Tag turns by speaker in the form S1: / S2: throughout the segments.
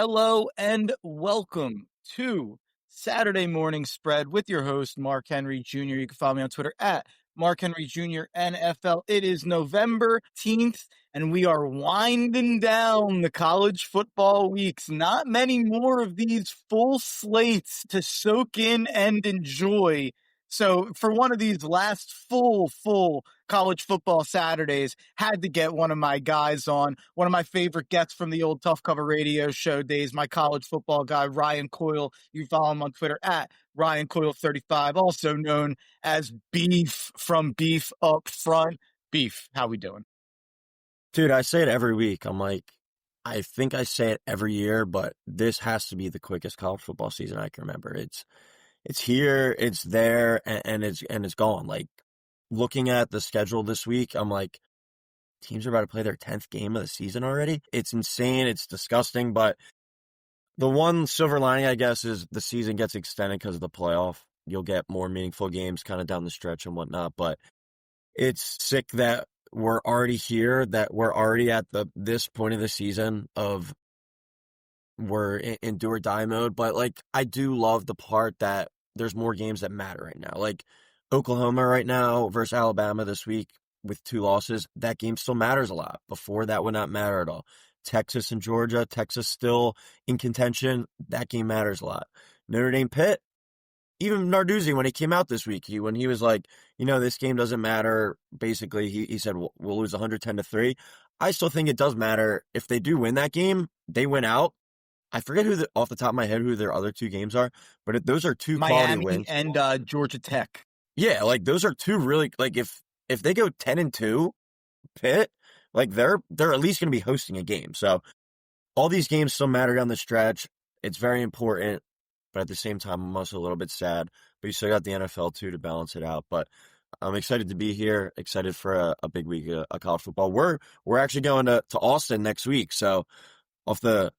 S1: Hello and welcome to Saturday Morning Spread with your host, Mark Henry Jr. You can follow me on Twitter at Mark Henry Jr. NFL. It is November 10th, and we are winding down the college football weeks. Not many more of these full slates to soak in and enjoy. So for one of these last full college football Saturdays, had to get one of my guys on, one of my favorite guests from the old Tough Cover radio show days, my college football guy, Ryan Coyle. You follow him on Twitter at Ryan Coyle 35, also known as Beef from Beef Up Front. Beef, how we doing?
S2: Dude, I say it every week. I think I say it every year, but this has to be the quickest college football season I can remember. It's here, it's there, and it's gone. Like, looking at the schedule this week, I'm like, teams are about to play their 10th game of the season already. It's insane. It's disgusting. But the one silver lining, I guess, is the season gets extended because of the playoff. You'll get more meaningful games kind of down the stretch and whatnot. But it's sick that we're already here, that we're already at this point of the season of we're in do or die mode. But, like, I do love the part that there's more games that matter right now. Like, Oklahoma right now versus Alabama this week with 2 losses, that game still matters a lot. Before, that would not matter at all. Texas and Georgia, Texas still in contention, that game matters a lot. Notre Dame Pitt, even Narduzzi, when he came out this week, when he was like, this game doesn't matter, basically, he said, we'll lose 110-3. I still think it does matter. If they do win that game, they win out. I forget off the top of my head who their other 2 games are, but those are 2 quality wins.
S1: Miami and Georgia Tech.
S2: Yeah, like, those are 2 really, like, if they go 10-2, Pitt, like, they're at least going to be hosting a game. So all these games still matter down the stretch. It's very important, but at the same time, I'm also a little bit sad. But you still got the NFL too to balance it out. But I'm excited to be here. Excited for a big week of college football. We're actually going to Austin next week. So off the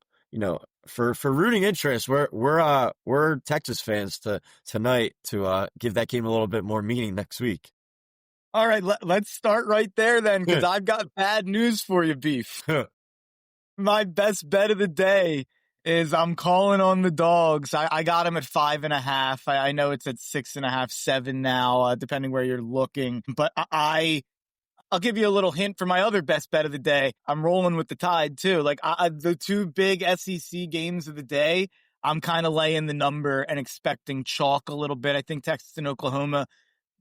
S2: for rooting interest, we're Texas fans tonight to give that game a little bit more meaning next week.
S1: All right, let's start right there then, because I've got bad news for you, Beef. My best bet of the day is I'm calling on the dogs. I got them at 5.5. I know it's at 6.5, 7 now, depending where you're looking. But I'll give you a little hint for my other best bet of the day. I'm rolling with the Tide too. Like, the 2 big SEC games of the day, I'm kind of laying the number and expecting chalk a little bit. I think Texas and Oklahoma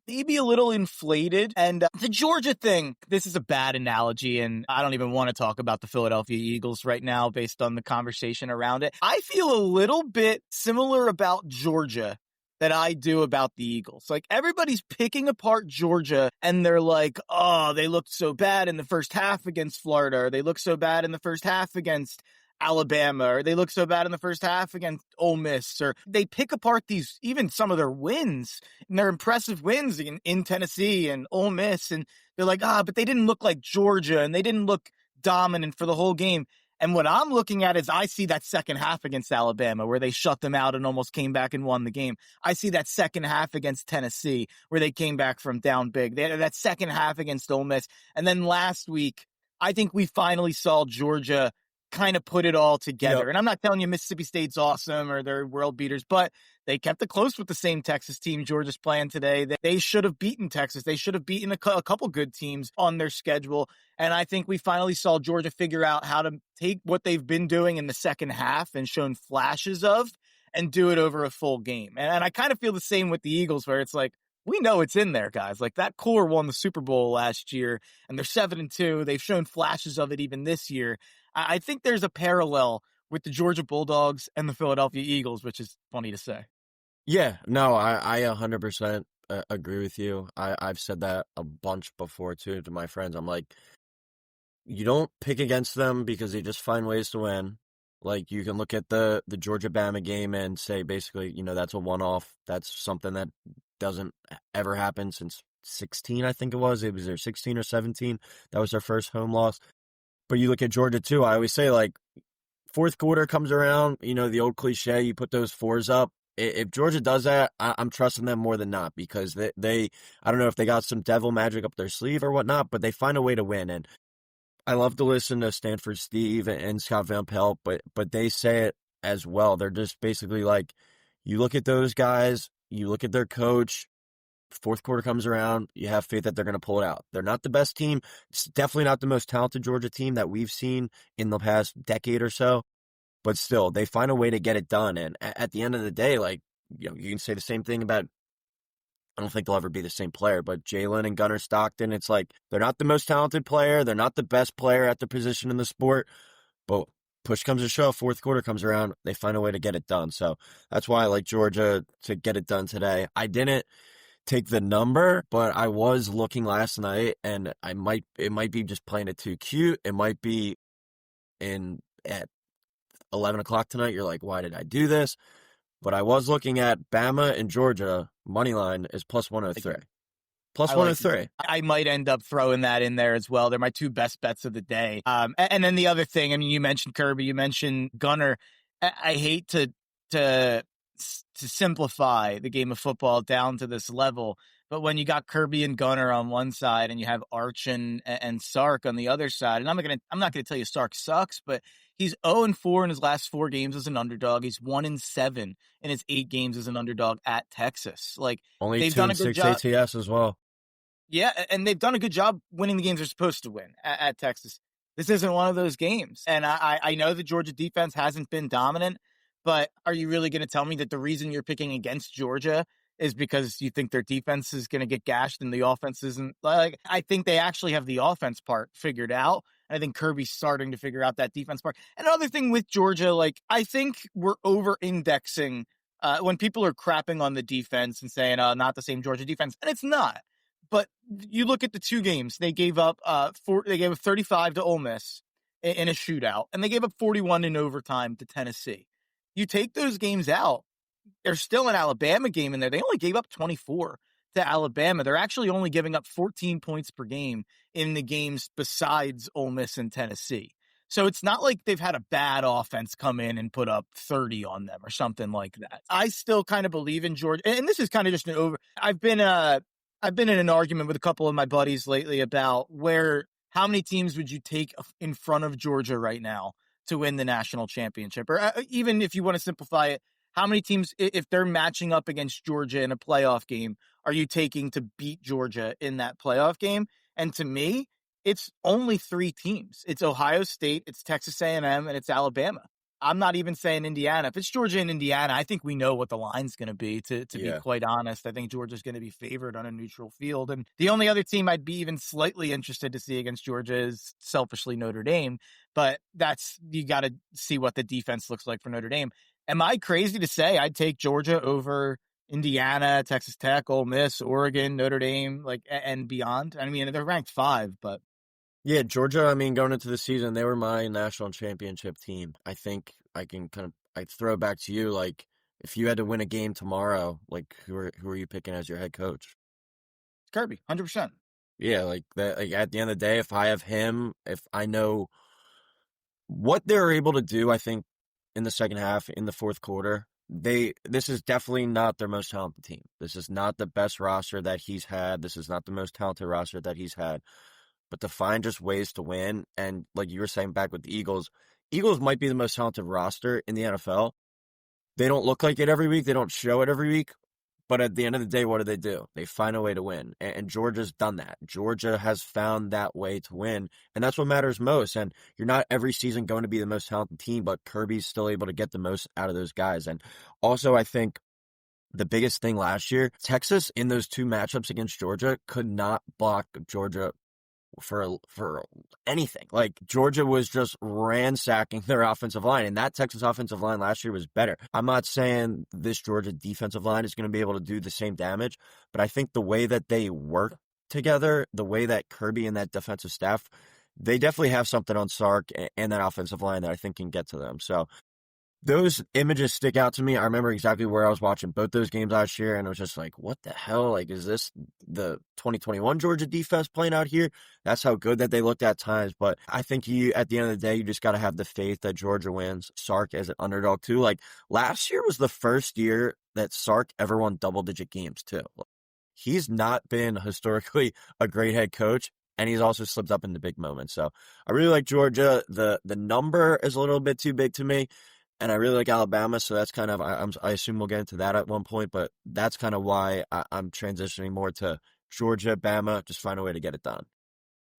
S1: maybe a little inflated. And the Georgia thing, this is a bad analogy, and I don't even want to talk about the Philadelphia Eagles right now based on the conversation around it. I feel a little bit similar about Georgia that I do about the Eagles. Like, everybody's picking apart Georgia, and they're like, oh, they looked so bad in the first half against Florida, or they look so bad in the first half against Alabama, or they look so bad in the first half against Ole Miss, or they pick apart even some of their wins, and their impressive wins in Tennessee and Ole Miss, and they're like, but they didn't look like Georgia, and they didn't look dominant for the whole game. And what I'm looking at is I see that second half against Alabama where they shut them out and almost came back and won the game. I see that second half against Tennessee where they came back from down big. They had that second half against Ole Miss. And then last week, I think we finally saw Georgia kind of put it all together. Yep. And I'm not telling you Mississippi State's awesome or they're world beaters, but they kept it close with the same Texas team Georgia's playing today. They should have beaten Texas. They should have beaten a couple good teams on their schedule. And I think we finally saw Georgia figure out how to take what they've been doing in the second half and shown flashes of and do it over a full game. And I kind of feel the same with the Eagles, where it's like, we know it's in there, guys. Like, that core won the Super Bowl last year, and they're 7-2. They've shown flashes of it even this year. I think there's a parallel with the Georgia Bulldogs and the Philadelphia Eagles, which is funny to say.
S2: Yeah, no, I 100% agree with you. I've said that a bunch before, too, to my friends. I'm like, you don't pick against them because they just find ways to win. Like, you can look at the Georgia-Bama game and say, basically, that's a one-off. That's something that doesn't ever happen since 16, I think it was. It was their 16 or 17. That was their first home loss. But you look at Georgia, too. I always say, like, fourth quarter comes around, the old cliche, you put those 4s up. If Georgia does that, I'm trusting them more than not, because they I don't know if they got some devil magic up their sleeve or whatnot, but they find a way to win. And I love to listen to Stanford Steve and Scott Van Pelt, but they say it as well. They're just basically like, you look at those guys, you look at their coach, fourth quarter comes around, you have faith that they're going to pull it out. They're not the best team. It's definitely not the most talented Georgia team that we've seen in the past decade or so, but still, they find a way to get it done. And at the end of the day, like, you know, you can say the same thing about, I don't think they'll ever be the same player, but Jalen and Gunnar Stockton, it's like, they're not the most talented player. They're not the best player at the position in the sport, but push comes to shove, fourth quarter comes around, they find a way to get it done. So that's why I like Georgia to get it done today. I didn't take the number, but I was looking last night, and it might be just playing it too cute. It might be at 11 o'clock tonight, you're like, why did I do this? But I was looking at Bama and Georgia, money line is plus 103. Plus 103.
S1: I might end up throwing that in there as well. They're my two best bets of the day. And then the other thing, I mean, you mentioned Kirby, you mentioned Gunnar. I hate to simplify the game of football down to this level, but when you got Kirby and Gunnar on one side and you have Arch and Sark on the other side, and I'm not gonna tell you Sark sucks, but he's 0-4 in his last 4 games as an underdog. He's 1-7 in his 8 games as an underdog at Texas. Like,
S2: only
S1: they've
S2: 2
S1: done a
S2: and
S1: good
S2: 6
S1: job.
S2: ATS as well.
S1: Yeah, and they've done a good job winning the games they're supposed to win at Texas. This isn't one of those games. And I know the Georgia defense hasn't been dominant, but are you really going to tell me that the reason you're picking against Georgia is because you think their defense is going to get gashed and the offense isn't? Like, I think they actually have the offense part figured out. I think Kirby's starting to figure out that defense part. Another thing with Georgia, like, I think we're over-indexing when people are crapping on the defense and saying, not the same Georgia defense, and it's not. But you look at the 2 games, they gave up 35 to Ole Miss in a shootout, and they gave up 41 in overtime to Tennessee. You take those games out, there's still an Alabama game in there. They only gave up 24 to Alabama. They're actually only giving up 14 points per game in the games besides Ole Miss and Tennessee. So it's not like they've had a bad offense come in and put up 30 on them or something like that. I still kind of believe in Georgia, and this is kind of just I've been in an argument with a couple of my buddies lately about how many teams would you take in front of Georgia right now to win the national championship? Or even if you want to simplify it, how many teams, if they're matching up against Georgia in a playoff game, are you taking to beat Georgia in that playoff game? And to me, it's only 3 teams. It's Ohio State, it's Texas A&M, and it's Alabama. I'm not even saying Indiana. If it's Georgia and Indiana, I think we know what the line's going to be, to be quite honest. I think Georgia's going to be favored on a neutral field. And the only other team I'd be even slightly interested to see against Georgia is selfishly Notre Dame. But you got to see what the defense looks like for Notre Dame. Am I crazy to say I'd take Georgia over Indiana, Texas Tech, Ole Miss, Oregon, Notre Dame, like, and beyond? I mean, they're ranked 5, but.
S2: Yeah, Georgia, I mean, going into the season, they were my national championship team. I think I'd throw it back to you. Like, if you had to win a game tomorrow, like, who are you picking as your head coach?
S1: Kirby, 100%.
S2: Yeah, like that. Like, at the end of the day, if I have him, if I know what they're able to do, I think in the second half, in the fourth quarter, this is definitely not their most talented team. This is not the best roster that he's had. This is not the most talented roster that he's had. But to find just ways to win, and like you were saying back with the Eagles might be the most talented roster in the NFL. They don't look like it every week. They don't show it every week. But at the end of the day, what do? They find a way to win. And Georgia's done that. Georgia has found that way to win. And that's what matters most. And you're not every season going to be the most talented team, but Kirby's still able to get the most out of those guys. And also, I think the biggest thing last year, Texas in those 2 matchups against Georgia could not block Georgia for anything. Like, Georgia was just ransacking their offensive line, and that Texas offensive line last year was better. I'm not saying this Georgia defensive line is going to be able to do the same damage, but I think the way that they work together, the way that Kirby and that defensive staff, they definitely have something on Sark and that offensive line that I think can get to them. So those images stick out to me. I remember exactly where I was watching both those games last year, and it was just like, what the hell? Like, is this the 2021 Georgia defense playing out here? That's how good that they looked at times. But I think at the end of the day, you just got to have the faith that Georgia wins. Sark as an underdog, too. Like, last year was the first year that Sark ever won double-digit games, too. He's not been historically a great head coach, and he's also slipped up in the big moments. So I really like Georgia. The number is a little bit too big to me, and I really like Alabama. So that's kind of I assume we'll get into that at one point, but that's kind of why I'm transitioning more to Georgia, Bama. Just find a way to get it done.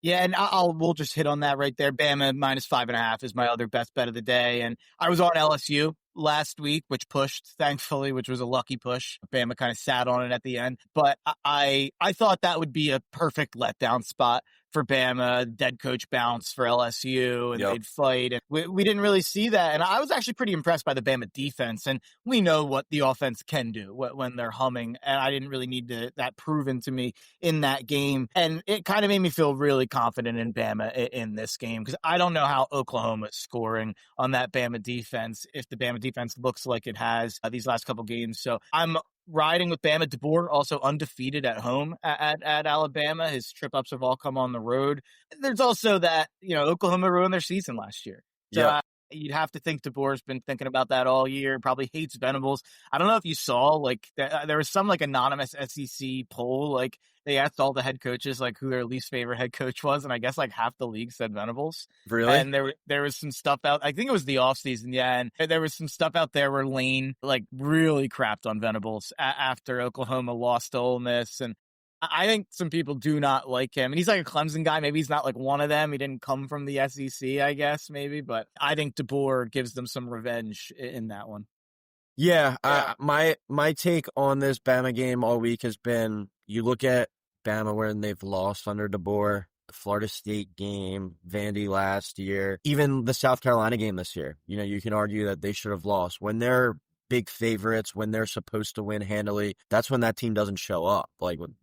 S1: Yeah, and we'll just hit on that right there. Bama -5.5 is my other best bet of the day. And I was on LSU last week, which pushed, thankfully, which was a lucky push. Bama kind of sat on it at the end. But I thought that would be a perfect letdown spot for Bama, dead coach bounce for LSU, and they'd fight. And we didn't really see that. And I was actually pretty impressed by the Bama defense. And we know what the offense can do when they're humming. And I didn't really need that proven to me in that game. And it kind of made me feel really confident in Bama in this game, because I don't know how Oklahoma is scoring on that Bama defense if the Bama defense looks like it has these last couple games. So I'm riding with Bama. DeBoer also undefeated at home at Alabama. His trip ups have all come on the road. There's also that, Oklahoma ruined their season last year. So you'd have to think DeBoer's been thinking about that all year, probably hates Venables. I don't know if you saw, there was some, anonymous SEC poll, they asked all the head coaches, who their least favorite head coach was, and I guess, half the league said Venables.
S2: Really?
S1: And there was some stuff out, I think it was the offseason, and there was some stuff out there where Lane, really crapped on Venables after Oklahoma lost to Ole Miss, and I think some people do not like him. And he's like a Clemson guy. Maybe he's not one of them. He didn't come from the SEC, I guess, maybe. But I think DeBoer gives them some revenge in that one.
S2: Yeah. My take on this Bama game all week has been, you look at Bama when they've lost under DeBoer, the Florida State game, Vandy last year, even the South Carolina game this year. You can argue that they should have lost. When they're big favorites, when they're supposed to win handily, that's when that team doesn't show up.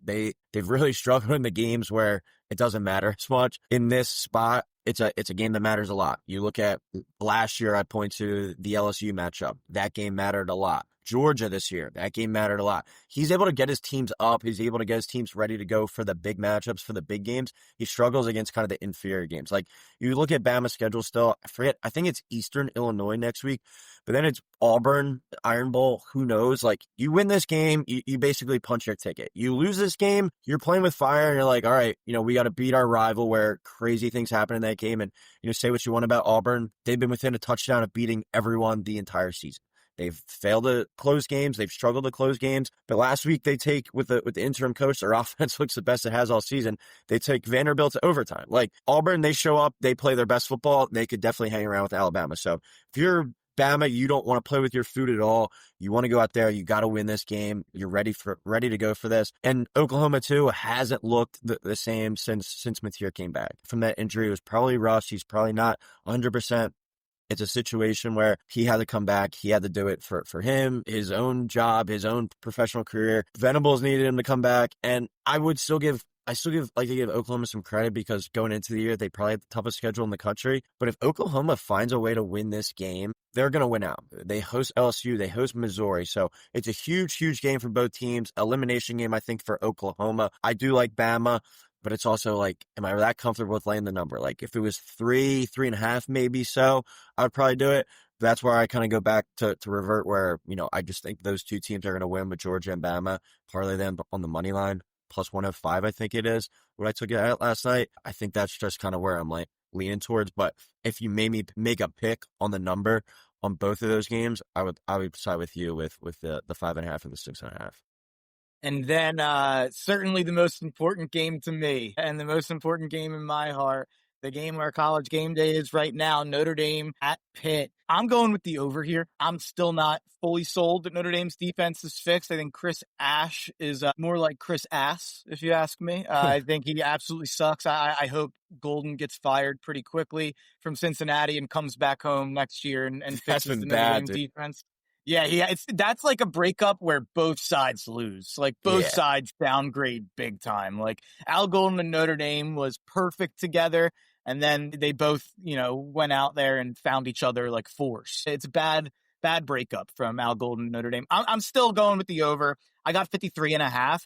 S2: They've really struggled in the games where it doesn't matter as much. In this spot, it's a game that matters a lot. You look at last year, I point to the LSU matchup. That game mattered a lot. Georgia this year, that game mattered a lot. He's able to get his teams up. He's able to get his teams ready to go for the big matchups, for the big games. He struggles against kind of the inferior games. You look at Bama's schedule still, I think it's Eastern Illinois next week, but then it's Auburn, Iron Bowl, who knows? You win this game, you basically punch your ticket. You lose this game, you're playing with fire, and you're like, all right, we got to beat our rival where crazy things happen in that game. And, say what you want about Auburn. They've been within a touchdown of beating everyone the entire season. They've failed to close games. They've struggled to close games. But last week they take with the interim coach, their offense looks the best it has all season. They take Vanderbilt to overtime. Auburn, they show up, they play their best football. They could definitely hang around with Alabama. So if you're Bama, you don't want to play with your food at all. You want to go out there. You got to win this game. You're ready to go for this. And Oklahoma too hasn't looked the same since Mateer came back from that injury. It was probably rushed. He's probably not 100%. It's a situation where he had to come back. He had to do it for him, his own job, his own professional career. Venables needed him to come back. And I still give Oklahoma some credit, because going into the year, they probably had the toughest schedule in the country. But if Oklahoma finds a way to win this game, they're going to win out. They host LSU. They host Missouri. So it's a huge, huge game for both teams. Elimination game, I think, for Oklahoma. I do like Bama. But it's also am I that comfortable with laying the number? If it was 3.5, maybe so, I would probably do it. But that's where I kind of go back to revert where, I just think those two teams are going to win with Georgia and Bama. Parlay them on the money line, plus 105, I think it is, what I took it at last night. I think that's just kind of where I'm leaning towards. But if you made me make a pick on the number on both of those games, I would side with you with the 5.5 and the 6.5.
S1: And then certainly the most important game to me, and the most important game in my heart, the game where College Game Day is right now, Notre Dame at Pitt. I'm going with the over here. I'm still not fully sold that Notre Dame's defense is fixed. I think Chris Ash is more like Chris Ass, if you ask me. I think he absolutely sucks. I hope Golden gets fired pretty quickly from Cincinnati and comes back home next year and fixes the Notre Dame defense. Yeah, that's like a breakup where both sides lose. Both sides downgrade big time. Al Golden and Notre Dame was perfect together, and then they both, went out there and found each other like force. It's a bad breakup from Al Golden and Notre Dame. I'm still going with the over. I got 53.5.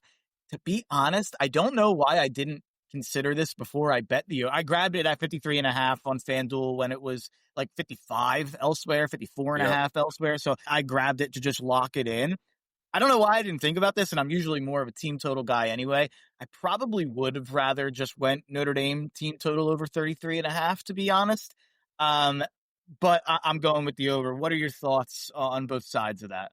S1: To be honest, I don't know why I didn't consider this before I bet the. I grabbed it at 53.5 on FanDuel when it was 55 elsewhere, 54.5 elsewhere. So I grabbed it to just lock it in. I don't know why I didn't think about this, and I'm usually more of a team total guy anyway. I probably would have rather just went Notre Dame team total over 33.5, to be honest. Um, but I'm going with the over. What are your thoughts on both sides of that?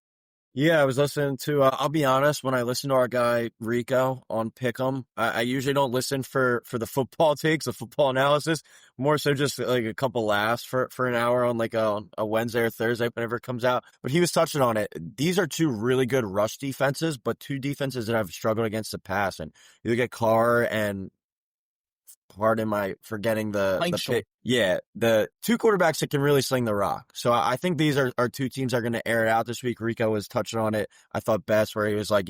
S2: Yeah, I was listening to, I'll be honest, when I listen to our guy Rico on Pick'em, I usually don't listen for the football takes, the football analysis, more so just like a couple laughs for an hour on like a Wednesday or Thursday, whenever it comes out. But he was touching on it. These are two really good rush defenses, but two defenses that have struggled against the pass. And you look at Carr and pardon my forgetting the
S1: Heinzel.
S2: pick. Yeah, the two quarterbacks that can really sling the rock. So I think these are two teams that are going to air it out this week. Rico was touching on it. I thought best where he was like,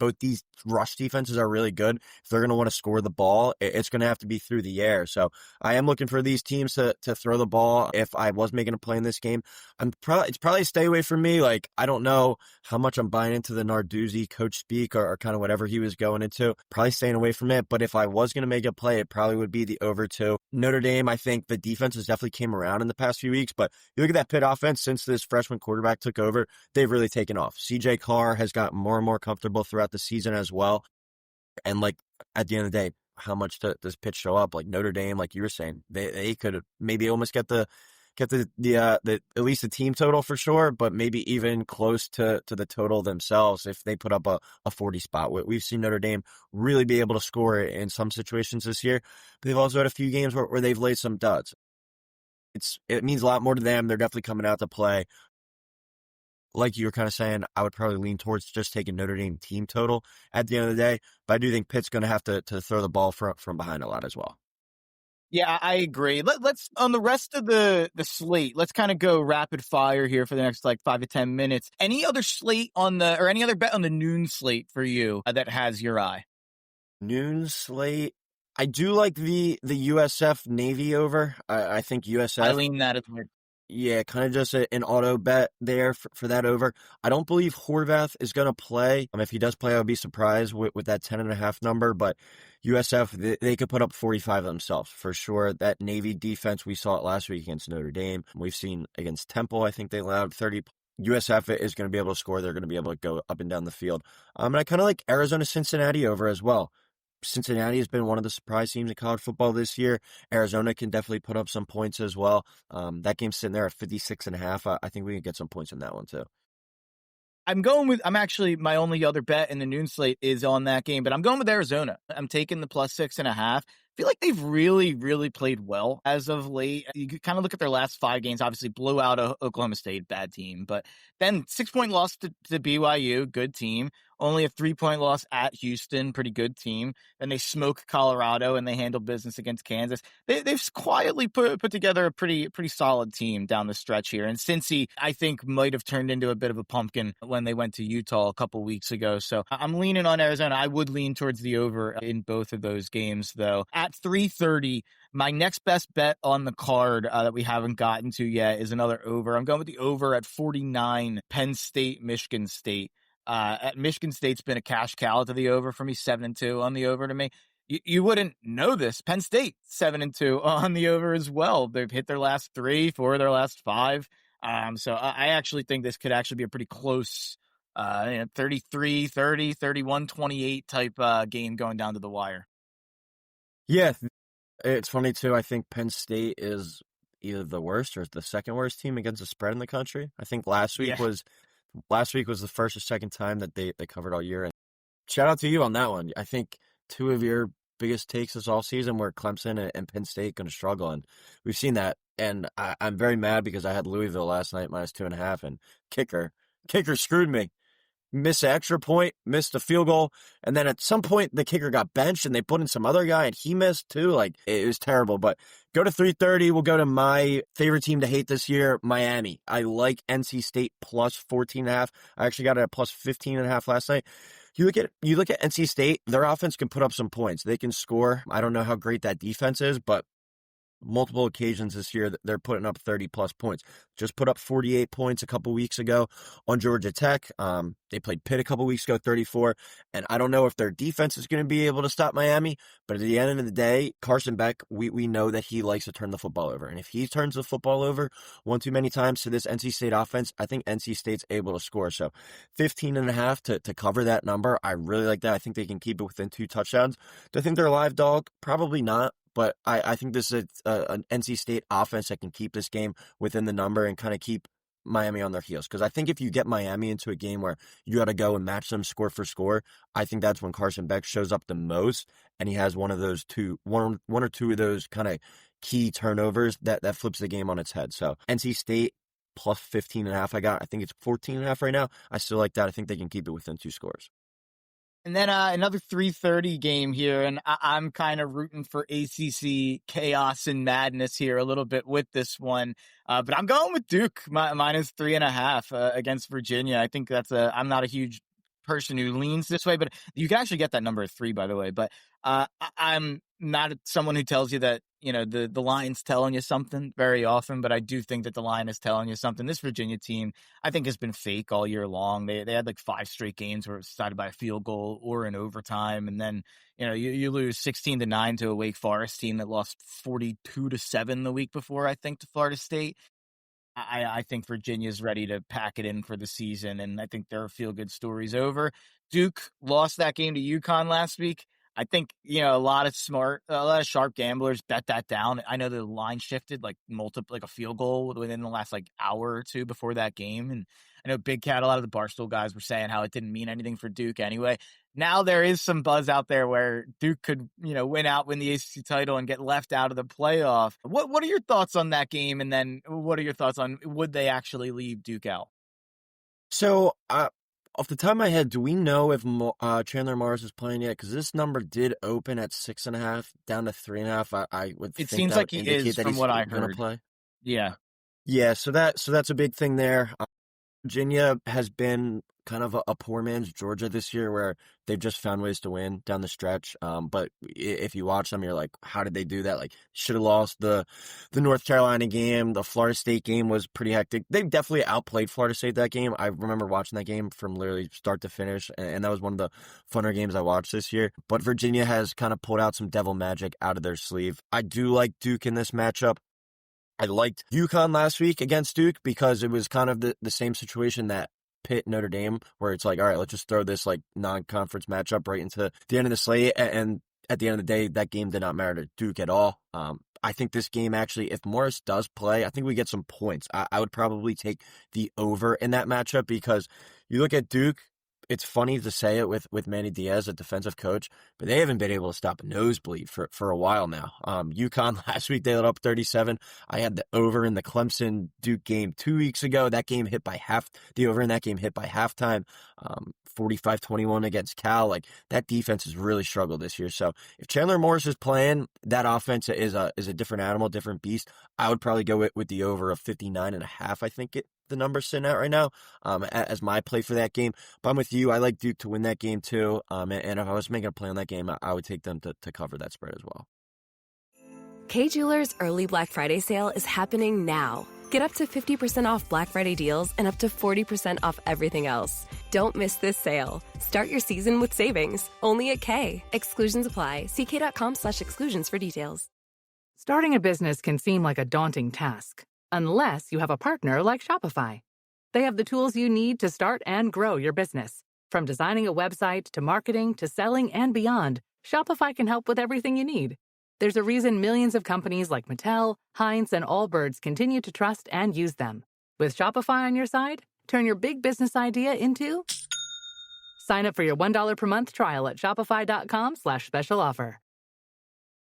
S2: both these rush defenses are really good. If they're going to want to score the ball, it's going to have to be through the air. So I am looking for these teams to throw the ball. If I was making a play in this game, it's probably a stay away from me. Like, I don't know how much I'm buying into the Narduzzi coach speak or kind of whatever he was going into. Probably staying away from it. But if I was going to make a play, it probably would be the over two. Notre Dame, I think the defense has definitely came around in the past few weeks. But you look at that Pitt offense since this freshman quarterback took over, they've really taken off. CJ Carr has gotten more and more comfortable throughout the season as well. And like at the end of the day, how much does Pitt show up? Like Notre Dame, like you were saying, they could maybe almost get the at least the team total for sure, but maybe even close to the total themselves if they put up a 40 spot. We've seen Notre Dame really be able to score in some situations this year, but they've also had a few games where they've laid some duds. It means a lot more to them. They're definitely coming out to play. Like you were kind of saying, I would probably lean towards just taking Notre Dame team total at the end of the day, but I do think Pitt's going to have to throw the ball from behind a lot as well.
S1: Yeah, I agree. Let's on the rest of the slate. Let's kind of go rapid fire here for the next like 5 to 10 minutes. Any other slate or any other bet on the noon slate for you that has your eye?
S2: Noon slate. I do like the USF Navy over. I think USF.
S1: I lean that as well.
S2: Yeah, kind of just an auto bet there for that over. I don't believe Horvath is going to play. If he does play, I would be surprised with that 10.5 number, but USF, they could put up 45 themselves for sure. That Navy defense, we saw it last week against Notre Dame. We've seen against Temple, I think they allowed 30. USF is going to be able to score. They're going to be able to go up and down the field. And I kind of like Arizona Cincinnati over as well. Cincinnati has been one of the surprise teams in college football this year. Arizona can definitely put up some points as well. That game's sitting there at 56.5. I think we can get some points in that one too.
S1: I'm actually, my only other bet in the noon slate is on that game, but I'm going with Arizona. I'm taking the +6.5. I feel like they've really, really played well as of late. You could kind of look at their last 5 games, obviously blew out Oklahoma State, bad team, but then 6-point loss to BYU, good team. Only a 3-point loss at Houston, pretty good team. Then they smoke Colorado and they handle business against Kansas. They've quietly put together a pretty solid team down the stretch here. And Cincy, I think, might have turned into a bit of a pumpkin when they went to Utah a couple weeks ago. So I'm leaning on Arizona. I would lean towards the over in both of those games, though. At 3:30, my next best bet on the card that we haven't gotten to yet is another over. I'm going with the over at 49, Penn State, Michigan State. At Michigan State's been a cash cow to the over for me, 7-2 on the over to me. You wouldn't know this. Penn State 7-2 on the over as well. They've hit their last 3, 4 of their last 5. So I actually think this could actually be a pretty close 33-30, 31-28 type game going down to the wire.
S2: Yeah, it's funny too. I think Penn State is either the worst or the second worst team against the spread in the country. I think last week was the first or second time that they covered all year. And shout out to you on that one. I think 2 of your biggest takes this all season were Clemson and Penn State going to struggle, and we've seen that. And I'm very mad because I had Louisville last night -2.5, and kicker screwed me. Missed an extra point, missed a field goal, and then at some point the kicker got benched and they put in some other guy and he missed too. Like, it was terrible. But go to 3:30. We'll go to my favorite team to hate this year, Miami. I like NC State +14.5. I actually got it at +15.5 last night. You look at NC State, their offense can put up some points. They can score. I don't know how great that defense is, but multiple occasions this year that they're putting up 30-plus points. Just put up 48 points a couple weeks ago on Georgia Tech. They played Pitt a couple weeks ago, 34. And I don't know if their defense is going to be able to stop Miami, but at the end of the day, Carson Beck, we know that he likes to turn the football over. And if he turns the football over one too many times to this NC State offense, I think NC State's able to score. So 15.5 to cover that number, I really like that. I think they can keep it within 2 touchdowns. Do I think they're a live dog? Probably not. But I think this is an NC State offense that can keep this game within the number and kind of keep Miami on their heels. Because I think if you get Miami into a game where you got to go and match them score for score, I think that's when Carson Beck shows up the most, and he has one or two of those kind of key turnovers that flips the game on its head. So NC State plus 15.5 I think it's 14.5 right now. I still like that. I think they can keep it within 2 scores.
S1: And then another 3:30 game here, and I'm kind of rooting for ACC chaos and madness here a little bit with this one. But I'm going with Duke minus 3.5 against Virginia. I think I'm not a huge person who leans this way, but you can actually get that number at 3, by the way. But I'm not someone who tells you that, the line's telling you something very often, but I do think that the line is telling you something. This Virginia team, I think, has been fake all year long. They had like 5 straight games where it was decided by a field goal or in overtime. And then, you lose 16-9 to a Wake Forest team that lost 42-7 the week before, I think, to Florida State. I think Virginia's ready to pack it in for the season, and I think their feel-good story's over. Duke lost that game to UConn last week. I think, a lot of sharp gamblers bet that down. I know the line shifted like a field goal within the last hour or two before that game. And I know Big Cat, a lot of the Barstool guys were saying how it didn't mean anything for Duke anyway. Now there is some buzz out there where Duke could, win the ACC title and get left out of the playoff. What are your thoughts on that game? And then what are your thoughts on, would they actually leave Duke out?
S2: So, off the top of my head, do we know if Chandler Morris is playing yet? Because this number did open at 6.5, down to 3.5. I would.
S1: It
S2: think
S1: seems
S2: that
S1: like
S2: would
S1: he
S2: indicate
S1: is,
S2: that
S1: from
S2: he's
S1: what I
S2: going to
S1: heard.
S2: play.
S1: Yeah.
S2: Yeah. So that's a big thing there. Virginia has been kind of a poor man's Georgia this year, where they've just found ways to win down the stretch. But if you watch them, you're like, how did they do that? Like, should have lost the North Carolina game. The Florida State game was pretty hectic. They definitely outplayed Florida State that game. I remember watching that game from literally start to finish, and that was one of the funner games I watched this year. But Virginia has kind of pulled out some devil magic out of their sleeve. I do like Duke in this matchup. I liked UConn last week against Duke because it was kind of the same situation that Pitt Notre Dame, where it's like, all right, let's just throw this non-conference matchup right into the end of the slate. And at the end of the day, that game did not matter to Duke at all. I think this game actually, if Morris does play, I think we get some points. I would probably take the over in that matchup, because you look at Duke, it's funny to say it with Manny Diaz, a defensive coach, but they haven't been able to stop a nosebleed for a while now. UConn last week, they lit up 37. I had the over in the Clemson Duke game 2 weeks ago. That game hit by the over in that game hit by halftime. 45-21 against Cal. Like, that defense has really struggled this year. So if Chandler Morris is playing, that offense is a different animal, different beast. I would probably go with the over of 59.5. I think the number's sitting at right now, as my play for that game. But I'm with you. I like Duke to win that game too. And if I was making a play on that game, I would take them to cover that spread as well.
S3: Kay Jewelers early Black Friday sale is happening now. Get up to 50% off Black Friday deals and up to 40% off everything else. Don't miss this sale. Start your season with savings, only at Kay. Exclusions apply. See Kay.com/exclusions for details.
S4: Starting a business can seem like a daunting task, unless you have a partner like Shopify. They have the tools you need to start and grow your business. From designing a website to marketing to selling and beyond, Shopify can help with everything you need. There's a reason millions of companies like Mattel, Heinz, and Allbirds continue to trust and use them. With Shopify on your side, turn your big business idea into... Sign up for your $1 per month trial at shopify.com/special offer.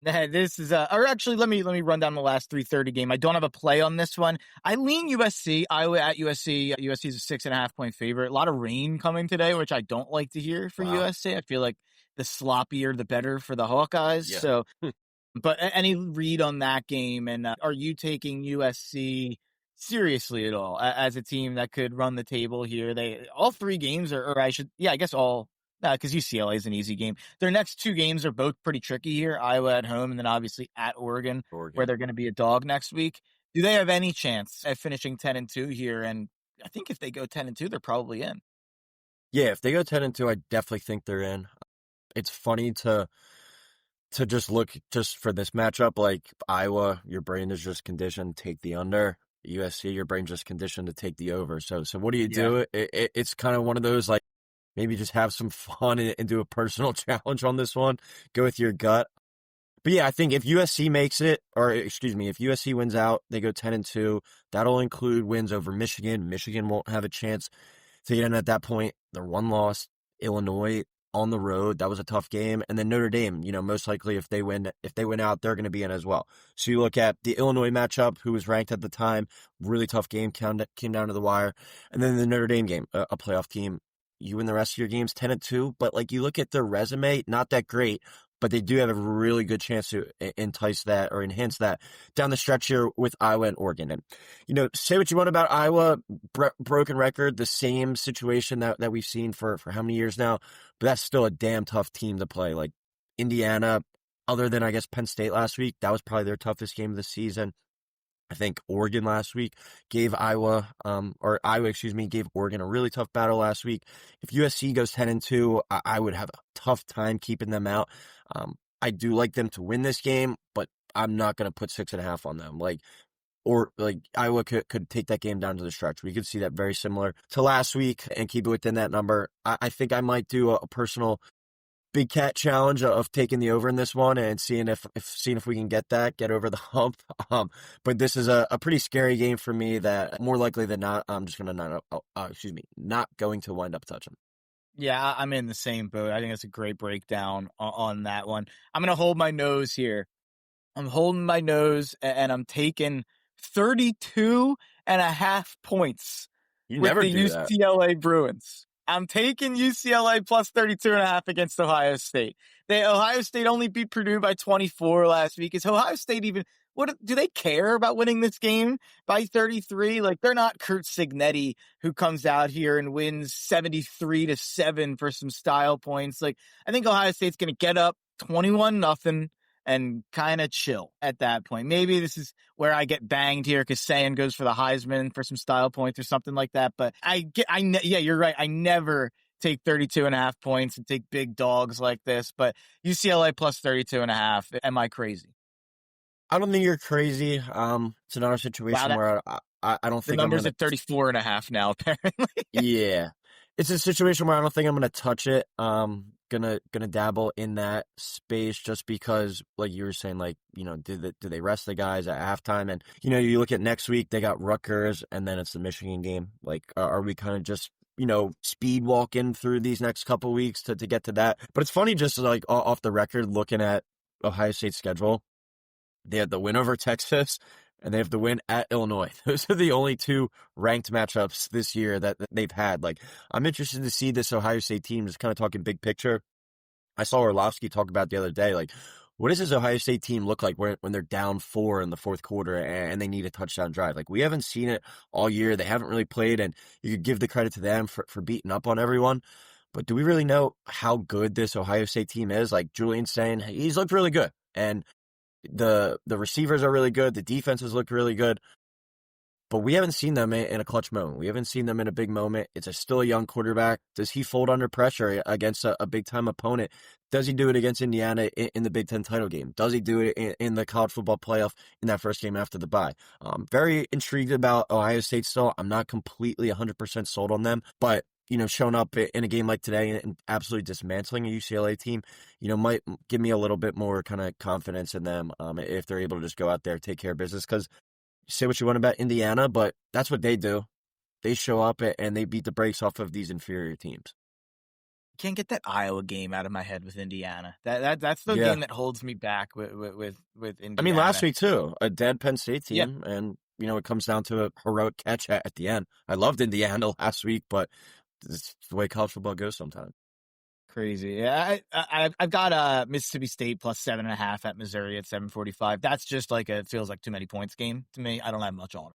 S1: This is or actually, let me run down the last 3:30 game. I don't have a play on this one. I lean USC. Iowa at USC. USC is a 6.5-point favorite. A lot of rain coming today, which I don't like to hear for USC. I feel like the sloppier, the better for the Hawkeyes. Yeah. So, but any read on that game? And are you taking USC seriously at all as a team that could run the table here? All 3 games I guess all Because UCLA is an easy game. Their next two games are both pretty tricky here. Iowa at home and then obviously at Oregon. Where they're going to be a dog next week. Do they have any chance at finishing 10-2 here? And I think if they go 10-2, they're probably in.
S2: Yeah, if they go 10-2, I definitely think they're in. It's funny to just look just for this matchup, like Iowa, your brain is just conditioned to take the under. USC, your brain's just conditioned to take the over. So what do you do? It's kind of one of those, like, maybe just have some fun and do a personal challenge on this one. Go with your gut. But yeah, I think if USC makes it, or excuse me, if USC wins out, they go 10-2. That'll include wins over Michigan. Michigan won't have a chance to get in at that point. They're one loss. Illinois on the road, that was a tough game. And then Notre Dame, most likely if they win out, they're going to be in as well. So you look at the Illinois matchup, who was ranked at the time, really tough game, came down to the wire. And then the Notre Dame game, a playoff team. You win the rest of your games 10-2, but like you look at their resume, not that great, but they do have a really good chance to entice that or enhance that down the stretch here with Iowa and Oregon. And, say what you want about Iowa, broken record, the same situation that we've seen for how many years now, but that's still a damn tough team to play. Like Indiana, other than, I guess, Penn State last week, that was probably their toughest game of the season. I think Oregon last week gave gave Oregon a really tough battle last week. If USC goes 10-2, I would have a tough time keeping them out. I do like them to win this game, but I'm not going to put 6.5 on them. Iowa could take that game down to the stretch. We could see that very similar to last week and keep it within that number. I think I might do a personal big cat challenge of taking the over in this one and seeing if we can get over the hump. But this is a pretty scary game for me that more likely than not, I'm just going to not going to wind up touching.
S1: Yeah, I'm in the same boat. I think that's a great breakdown on that one. I'm going to hold my nose here. I'm holding my nose and I'm taking 32.5 points with the UCLA Bruins. I'm taking UCLA plus 32.5 against Ohio State. Ohio State only beat Purdue by 24 last week. Is Ohio State even, do they care about winning this game by 33? Like, they're not Kurt Signetti, who comes out here and wins 73-7 for some style points. Like, I think Ohio State's going to get up 21-0 and kind of chill at that point. Maybe this is where I get banged here because Sayan goes for the Heisman for some style points or something like that. But yeah, you're right. I never take 32.5 points and take big dogs like this. But UCLA plus 32.5. Am I crazy?
S2: I don't think you're crazy. It's another situation where I don't think
S1: the numbers at 34.5 now, apparently.
S2: Yeah. It's a situation where I don't think I'm going to touch it. Gonna dabble in that space just because, like you were saying, like, do they rest the guys at halftime? And, you look at next week, they got Rutgers and then it's the Michigan game. Like, are we kind of just, speed walking through these next couple weeks to get to that? But it's funny, just like off the record, looking at Ohio State's schedule, they had the win over Texas and they have the win at Illinois. Those are the only two ranked matchups this year that they've had. Like, I'm interested to see this Ohio State team, just kind of talking big picture. I saw Orlovsky talk about the other day, like, what does this Ohio State team look like when they're down 4 in the fourth quarter and they need a touchdown drive? Like, we haven't seen it all year. They haven't really played, and you could give the credit to them for beating up on everyone. But do we really know how good this Ohio State team is? Like Julian's saying, he's looked really good. And the receivers are really good. The defenses look really good. But we haven't seen them in a clutch moment. We haven't seen them in a big moment. It's still a young quarterback. Does he fold under pressure against a big-time opponent? Does he do it against Indiana in the Big Ten title game? Does he do it in the college football playoff in that first game after the bye? Very intrigued about Ohio State still. I'm not completely 100% sold on them. But, showing up in a game like today and absolutely dismantling a UCLA team, might give me a little bit more kind of confidence in them if they're able to just go out there, take care of business. Because say what you want about Indiana, but that's what they do. They show up and they beat the brakes off of these inferior teams.
S1: Can't get that Iowa game out of my head with Indiana. That's the game that holds me back with Indiana.
S2: I mean, last week too, a dead Penn State team, and it comes down to a heroic catch at the end. I loved Indiana last week, but it's the way college football goes sometimes.
S1: Crazy. Yeah, I've got Mississippi State plus 7.5 at Missouri at 7:45. That's just like it feels like too many points game to me. I don't have much on it.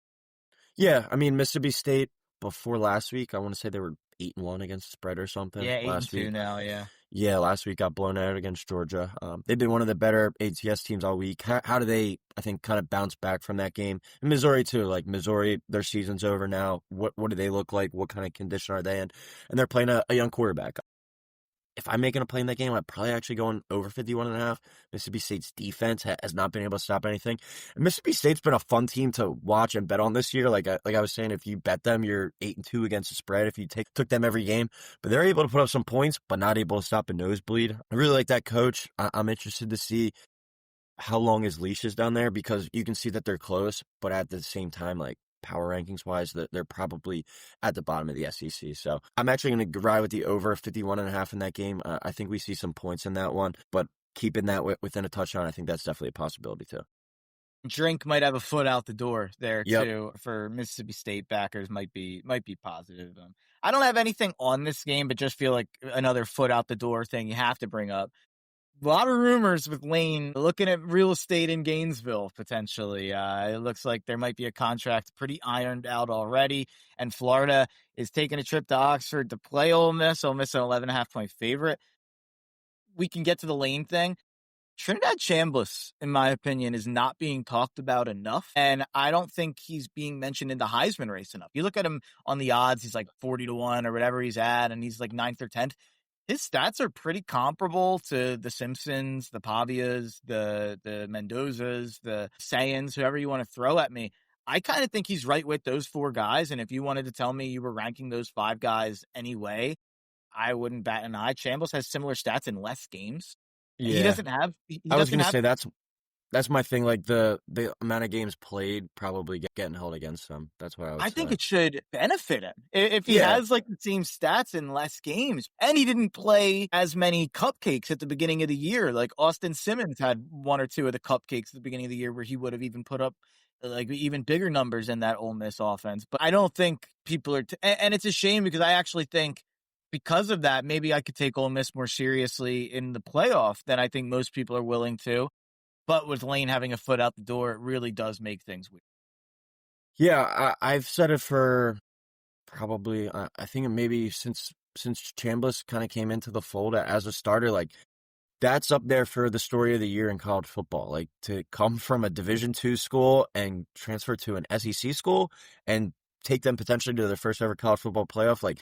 S2: Yeah, I mean, Mississippi State before last week, I want to say they were 8-1 against the spread or something
S1: Yeah,
S2: last
S1: 8-2
S2: week.
S1: now, yeah.
S2: Yeah, last week got blown out against Georgia. They've been one of the better ATS teams all week. How do they, I think, kind of bounce back from that game? And Missouri, too. Like, Missouri, their season's over now. What do they look like? What kind of condition are they in? And they're playing a young quarterback. If I'm making a play in that game, I'd probably actually going over 51.5. Mississippi State's defense has not been able to stop anything. And Mississippi State's been a fun team to watch and bet on this year. Like I was saying, if you bet them, you're 8-2 against the spread if you took them every game. But they're able to put up some points, but not able to stop a nosebleed. I really like that coach. I'm interested to see how long his leash is down there, because you can see that they're close, but at the same time, like, power rankings wise, that they're probably at the bottom of the SEC. So I'm actually going to ride with the over 51.5 in that game. I think we see some points in that one, but keeping that within a touchdown, I think that's definitely a possibility too.
S1: Drink might have a foot out the door there
S2: Yep.
S1: too for Mississippi State backers. Might be positive. I don't have anything on this game, but just feel like another foot out the door thing you have to bring up. A lot of rumors with Lane looking at real estate in Gainesville, potentially. It looks like there might be a contract pretty ironed out already. And Florida is taking a trip to Oxford to play Ole Miss. Ole Miss an 11.5-point favorite. We can get to the Lane thing. Trinidad Chambliss, in my opinion, is not being talked about enough. And I don't think he's being mentioned in the Heisman race enough. You look at him on the odds, he's like 40-1 or whatever he's at, and he's like 9th or 10th. His stats are pretty comparable to the Simpsons, the Pavias, the Mendozas, the Sayans, whoever you want to throw at me. I kind of think he's right with those 4 guys. And if you wanted to tell me you were ranking those 5 guys anyway, I wouldn't bat an eye. Chambliss has similar stats in less games.
S2: Yeah.
S1: He doesn't have.
S2: I was going to say that's my thing. Like the amount of games played probably getting held against him. That's what I
S1: think
S2: say.
S1: it should benefit him if he has like the same stats in less games, and he didn't play as many cupcakes at the beginning of the year. Like Austin Simmons had 1 or 2 of the cupcakes at the beginning of the year where he would have even put up like even bigger numbers in that Ole Miss offense. But I don't think people are, and it's a shame because I actually think because of that, maybe I could take Ole Miss more seriously in the playoff than I think most people are willing to. But with Lane having a foot out the door, it really does make things weird.
S2: Yeah, I've said it for probably, I think maybe since Chambliss kind of came into the fold as a starter, like, that's up there for the story of the year in college football. Like, to come from a Division II school and transfer to an SEC school and take them potentially to their first ever college football playoff, like,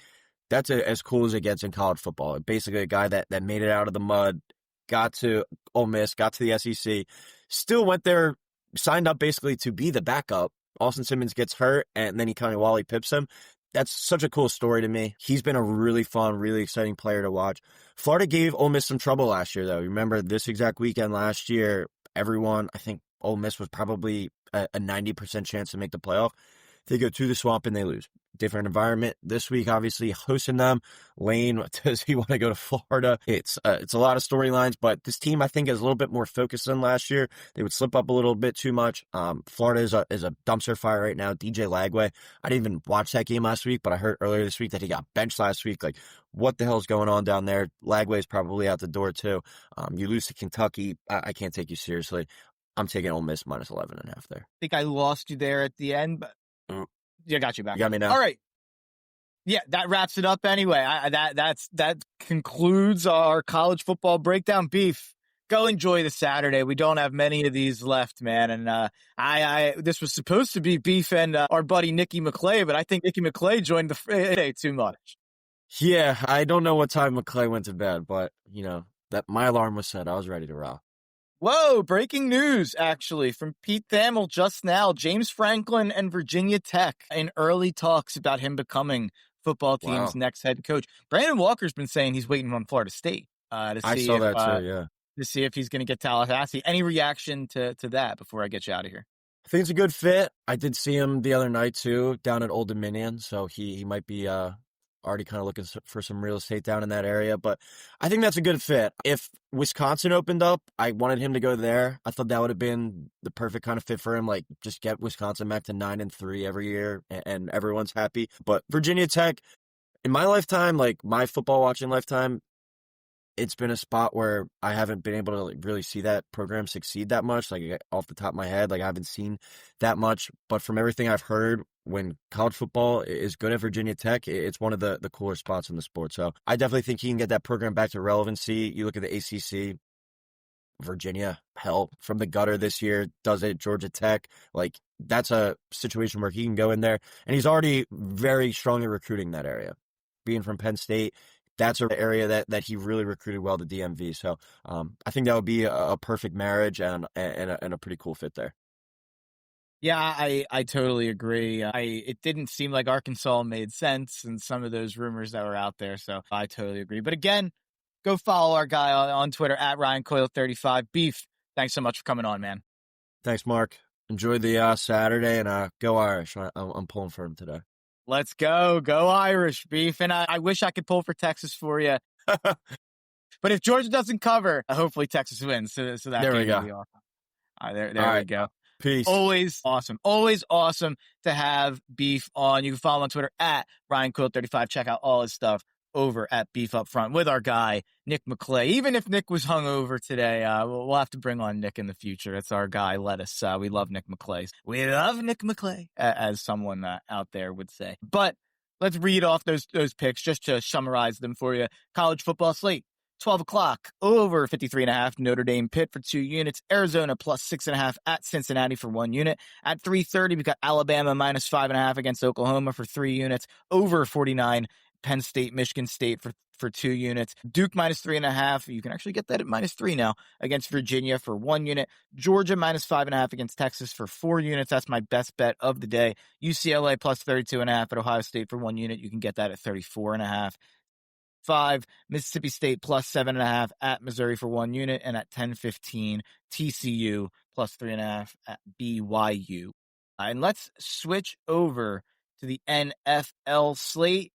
S2: that's as cool as it gets in college football. Basically a guy that made it out of the mud, got to Ole Miss, got to the SEC, still went there, signed up basically to be the backup. Austin Simmons gets hurt, and then he kind of Wally Pips him. That's such a cool story to me. He's been a really fun, really exciting player to watch. Florida gave Ole Miss some trouble last year, though. Remember this exact weekend last year, I think Ole Miss was probably a 90% chance to make the playoff. They go to the Swamp and they lose. Different environment this week, obviously hosting them. Lane, does he want to go to Florida? It's a lot of storylines, but this team I think is a little bit more focused than last year. They would slip up a little bit too much. Florida is a dumpster fire right now. DJ Lagway, I didn't even watch that game last week, but I heard earlier this week that he got benched last week. Like, what the hell is going on down there? Lagway's probably out the door too. You lose to Kentucky, I can't take you seriously. I'm taking Ole Miss minus 11.5 there.
S1: I think I lost you there at the end, but yeah, got you back.
S2: You got me now.
S1: All right. Yeah, that wraps it up anyway. That concludes our college football breakdown. Beef, go enjoy the Saturday. We don't have many of these left, man. And this was supposed to be Beef and our buddy Nikki McClay, but I think Nikki McClay joined the fray too much.
S2: Yeah, I don't know what time McClay went to bed, but that my alarm was set. I was ready to rock.
S1: Whoa, breaking news, actually, from Pete Thamel just now. James Franklin and Virginia Tech in early talks about him becoming football team's next head coach. Brandon Walker's been saying he's waiting on Florida State to see if he's going to get Tallahassee. Any reaction to that before I get you out of here?
S2: I think it's a good fit. I did see him the other night, too, down at Old Dominion, so he might be already kind of looking for some real estate down in that area, but I think that's a good fit. If Wisconsin opened up, I wanted him to go there. I thought that would have been the perfect kind of fit for him. Like, just get Wisconsin back to 9-3 every year, and everyone's happy. But Virginia Tech, in my lifetime, like my football watching lifetime, it's been a spot where I haven't been able to really see that program succeed that much. Like, off the top of my head, like I haven't seen that much. But from everything I've heard, when college football is good at Virginia Tech, it's one of the cooler spots in the sport. So I definitely think he can get that program back to relevancy. You look at the ACC, Virginia, hell, from the gutter this year, does it, Georgia Tech. Like, that's a situation where he can go in there, and he's already very strongly recruiting that area. Being from Penn State, that's an area that he really recruited well, the DMV. So I think that would be a perfect marriage and a pretty cool fit there.
S1: Yeah, I totally agree. It didn't seem like Arkansas made sense in some of those rumors that were out there, so I totally agree. But again, go follow our guy on Twitter at Ryan Coyle 35. Beef, thanks so much for coming on, man.
S2: Thanks, Mark. Enjoy the Saturday, and go Irish. I'm pulling for him today.
S1: Let's go Irish, Beef. And I wish I could pull for Texas for you. But if Georgia doesn't cover, hopefully Texas wins. So that
S2: there we go.
S1: Awesome. All right, there we go.
S2: Peace.
S1: Always awesome. Always awesome to have Beef on. You can follow him on Twitter at Ryan Coyle 35. Check out all his stuff over at Beef Up Front with our guy, Nick McClay. Even if Nick was hungover today, we'll have to bring on Nick in the future. It's our guy, Lettuce. We love Nick McClay. We love Nick McClay, as someone out there would say. But let's read off those picks just to summarize them for you. College football slate. 12 o'clock, over 53.5, Notre Dame Pitt for 2 units. Arizona plus 6.5 at Cincinnati for 1 unit. At 3:30, we've got Alabama minus 5.5 against Oklahoma for 3 units. Over 49, Penn State, Michigan State for 2 units. Duke minus 3.5. You can actually get that at minus 3 now against Virginia for 1 unit. Georgia minus 5.5 against Texas for 4 units. That's my best bet of the day. UCLA plus 32.5 at Ohio State for 1 unit. You can get that at 34.5. 5, Mississippi State plus 7.5 at Missouri for 1 unit, and at 10:15, TCU plus 3.5 at BYU. And let's switch over to the NFL slate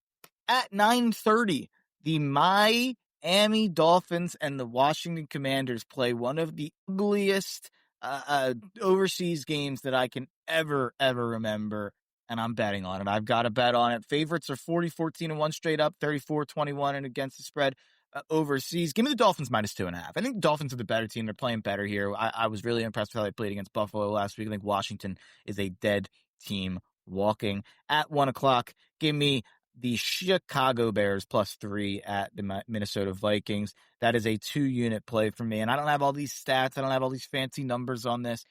S1: at 9:30. The Miami Dolphins and the Washington Commanders play one of the ugliest overseas games that I can ever remember. And I'm betting on it. I've got a bet on it. Favorites are 40-14-1 straight up, 34-21 and against the spread overseas. Give me the Dolphins minus 2.5. I think the Dolphins are the better team. They're playing better here. I was really impressed with how they played against Buffalo last week. I think Washington is a dead team walking. At 1 o'clock, give me the Chicago Bears plus 3 at the Minnesota Vikings. That is a 2-unit play for me. And I don't have all these stats. I don't have all these fancy numbers on this.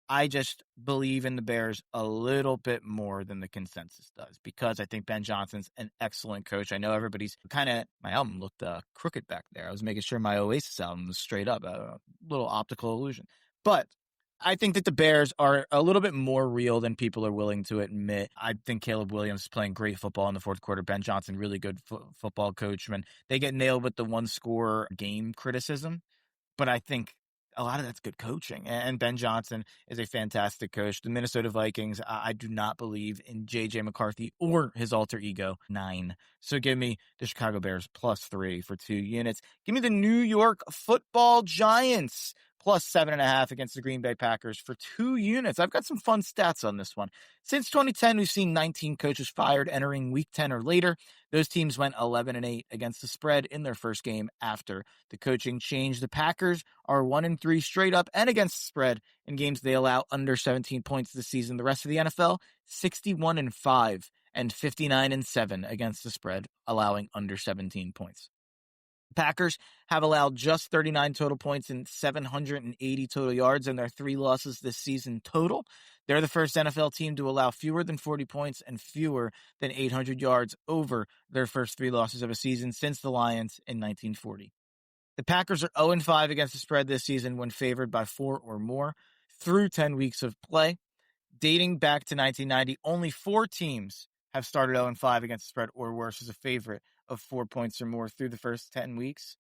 S1: I just believe in the Bears a little bit more than the consensus does because I think Ben Johnson's an excellent coach. I know everybody's my album looked crooked back there. I was making sure my Oasis album was straight up, a little optical illusion. But I think that the Bears are a little bit more real than people are willing to admit. I think Caleb Williams is playing great football in the fourth quarter. Ben Johnson, really good football coach. They get nailed with the 1-score game criticism, but I think a lot of that's good coaching, and Ben Johnson is a fantastic coach. The Minnesota Vikings, I do not believe in J.J. McCarthy or his alter ego, 9. So give me the Chicago Bears plus 3 for 2 units. Give me the New York Football Giants plus 7.5 against the Green Bay Packers for 2 units. I've got some fun stats on this one. Since 2010, we've seen 19 coaches fired entering week 10 or later. Those teams went 11-8 against the spread in their first game after the coaching change. The Packers are 1-3 straight up and against the spread in games they allow under 17 points this season. The rest of the NFL, 61-5 and 59-7 against the spread, allowing under 17 points. Packers have allowed just 39 total points and 780 total yards in their 3 losses this season total. They're the first NFL team to allow fewer than 40 points and fewer than 800 yards over their first 3 losses of a season since the Lions in 1940. The Packers are 0-5 against the spread this season when favored by 4 or more through 10 weeks of play. Dating back to 1990, only 4 teams have started 0-5 against the spread or worse as a favorite of 4 points or more through the first 10 weeks.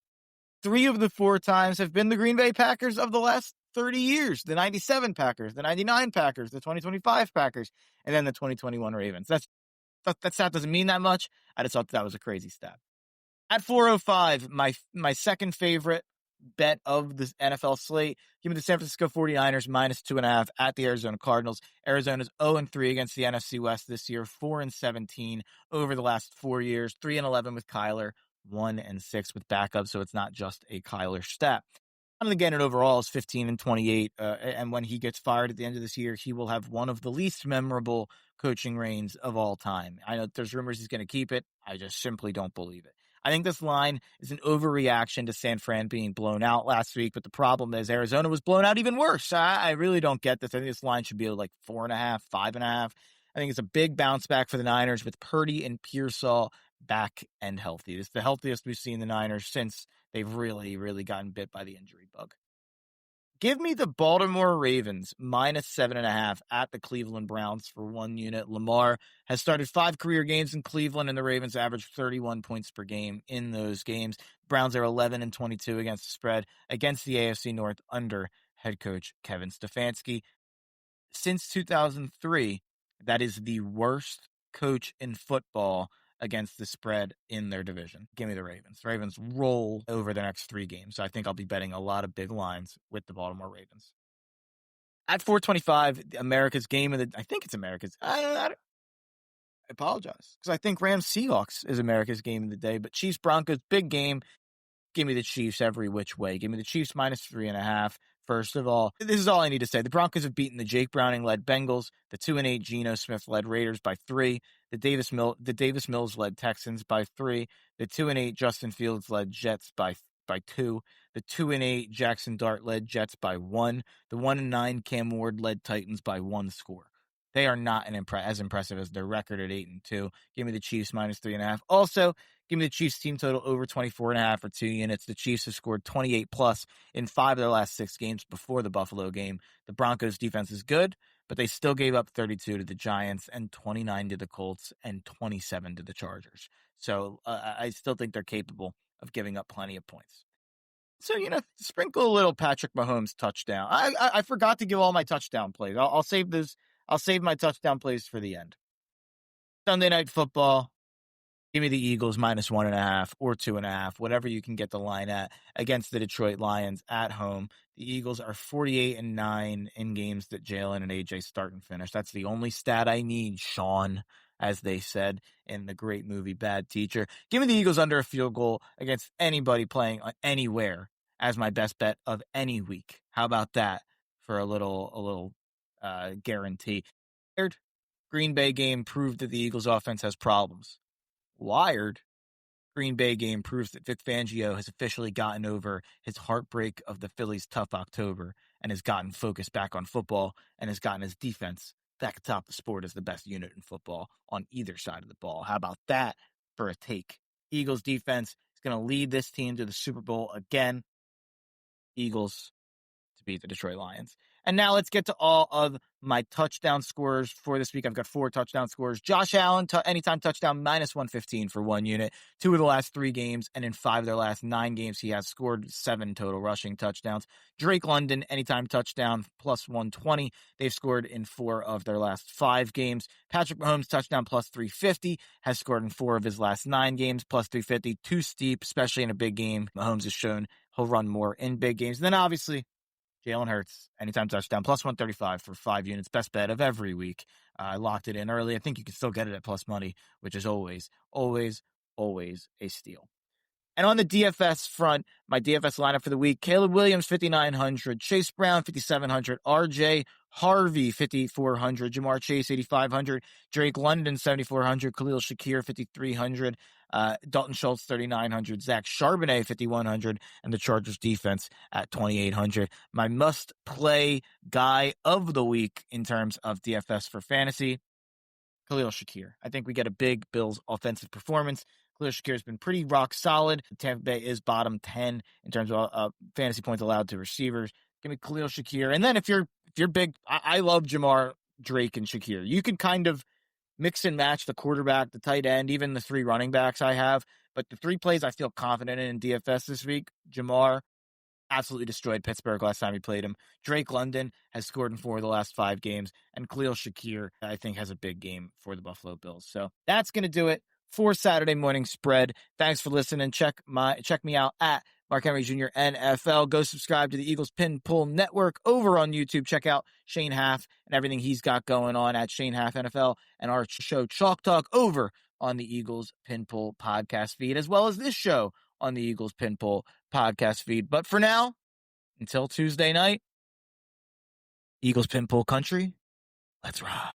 S1: 3 of the 4 times have been the Green Bay Packers of the last 30 years. The 97 Packers, the 99 Packers, the 2025 Packers, and then the 2021 Ravens. That stat doesn't mean that much. I just thought that was a crazy stat. At 4:05, my second favorite bet of the NFL slate, give me the San Francisco 49ers minus 2.5 at the Arizona Cardinals. Arizona's 0-3 against the NFC West this year, 4-17 over the last 4 years, 3-11 with Kyler, 1-6 with backup, so it's not just a Kyler stat. And again, and overall is 15-28. And when he gets fired at the end of this year, he will have one of the least memorable coaching reigns of all time. I know there's rumors he's going to keep it. I just simply don't believe it. I think this line is an overreaction to San Fran being blown out last week, but the problem is Arizona was blown out even worse. I really don't get this. I think this line should be like 4.5, 5.5. I think it's a big bounce back for the Niners with Purdy and Pearsall back and healthy. It's the healthiest we've seen the Niners since they've really, really gotten bit by the injury bug. Give me the Baltimore Ravens minus 7.5 at the Cleveland Browns for 1 unit. Lamar has started 5 career games in Cleveland, and the Ravens average 31 points per game in those games. Browns are 11-22 against the spread against the AFC North under head coach Kevin Stefanski. Since 2003, that is the worst coach in football against the spread in their division. Give me the Ravens. Ravens roll over the next 3 games. So I think I'll be betting a lot of big lines with the Baltimore Ravens. At 425, America's game of the... I think it's America's... I apologize. Because I think Rams-Seahawks is America's game of the day. But Chiefs-Broncos, big game. Give me the Chiefs every which way. Give me the Chiefs minus 3.5. First of all, this is all I need to say. The Broncos have beaten the Jake Browning-led Bengals, the 2-8 Geno Smith-led Raiders by 3, the Davis Mills-led Texans by 3, the 2-8 Justin Fields-led Jets by 2, the 2-8 Jackson Dart-led Jets by 1, the 1-9 Cam Ward-led Titans by 1 score. They are not as impressive as their record at 8-2. Give me the Chiefs minus 3.5. Also, give me the Chiefs team total over 24.5 for 2 units. The Chiefs have scored 28 plus in 5 of their last 6 games before the Buffalo game. The Broncos defense is good, but they still gave up 32 to the Giants and 29 to the Colts and 27 to the Chargers. So I still think they're capable of giving up plenty of points. So, sprinkle a little Patrick Mahomes touchdown. I forgot to give all my touchdown plays. I'll save this. I'll save my touchdown plays for the end. Sunday Night Football. Give me the Eagles minus 1.5 or 2.5, whatever you can get the line at, against the Detroit Lions at home. The Eagles are 48-9 in games that Jalen and AJ start and finish. That's the only stat I need, Sean, as they said in the great movie Bad Teacher. Give me the Eagles under a field goal against anybody playing anywhere as my best bet of any week. How about that for a little guarantee? Green Bay game proved that the Eagles offense has problems. Wired Green Bay game proves that Vic Fangio has officially gotten over his heartbreak of the Phillies' tough October and has gotten focused back on football and has gotten his defense back atop the sport as the best unit in football on either side of the ball. How about that for a take? Eagles defense is going to lead this team to the Super Bowl again. Eagles to beat the Detroit Lions. And now let's get to all of my touchdown scorers for this week. I've got 4 touchdown scorers. Josh Allen, anytime touchdown, minus 115 for 1 unit. 2 of the last 3 games, and in 5 of their last 9 games, he has scored 7 total rushing touchdowns. Drake London, anytime touchdown, plus 120. They've scored in 4 of their last 5 games. Patrick Mahomes, touchdown, plus 350. Has scored in 4 of his last 9 games, plus 350. Too steep, especially in a big game. Mahomes has shown he'll run more in big games. And then, obviously, Jalen Hurts, anytime touchdown, plus 135 for 5 units. Best bet of every week. I locked it in early. I think you can still get it at plus money, which is always, always, always a steal. And on the DFS front, my DFS lineup for the week, Caleb Williams, 5,900, Chase Brown, 5,700, RJ Harvey, 5,400, Jamar Chase, 8,500, Drake London, 7,400, Khalil Shakir, 5,300, Dalton Schultz, 3,900, Zach Charbonnet, 5,100, and the Chargers defense at 2,800. My must-play guy of the week in terms of DFS for fantasy, Khalil Shakir. I think we get a big Bills offensive performance. Khalil Shakir has been pretty rock solid. Tampa Bay is bottom 10 in terms of fantasy points allowed to receivers. Give me Khalil Shakir. And then if you're big, I love Jamar, Drake, and Shakir. You can kind of mix and match the quarterback, the tight end, even the 3 running backs I have. But the 3 plays I feel confident in DFS this week, Jamar absolutely destroyed Pittsburgh last time he played him. Drake London has scored in 4 of the last 5 games. And Khalil Shakir, I think, has a big game for the Buffalo Bills. So that's going to do it for Saturday Morning Spread. Thanks for listening. Check me out at Mark Henry Jr. NFL. Go subscribe to the Eagles Pin Pull Network over on YouTube. Check out Shane Half and everything he's got going on at Shane Half NFL and our show Chalk Talk over on the Eagles Pin Pull podcast feed, as well as this show on the Eagles Pin Pull podcast feed. But for now, Until Tuesday night, Eagles Pinpool Country, let's rock.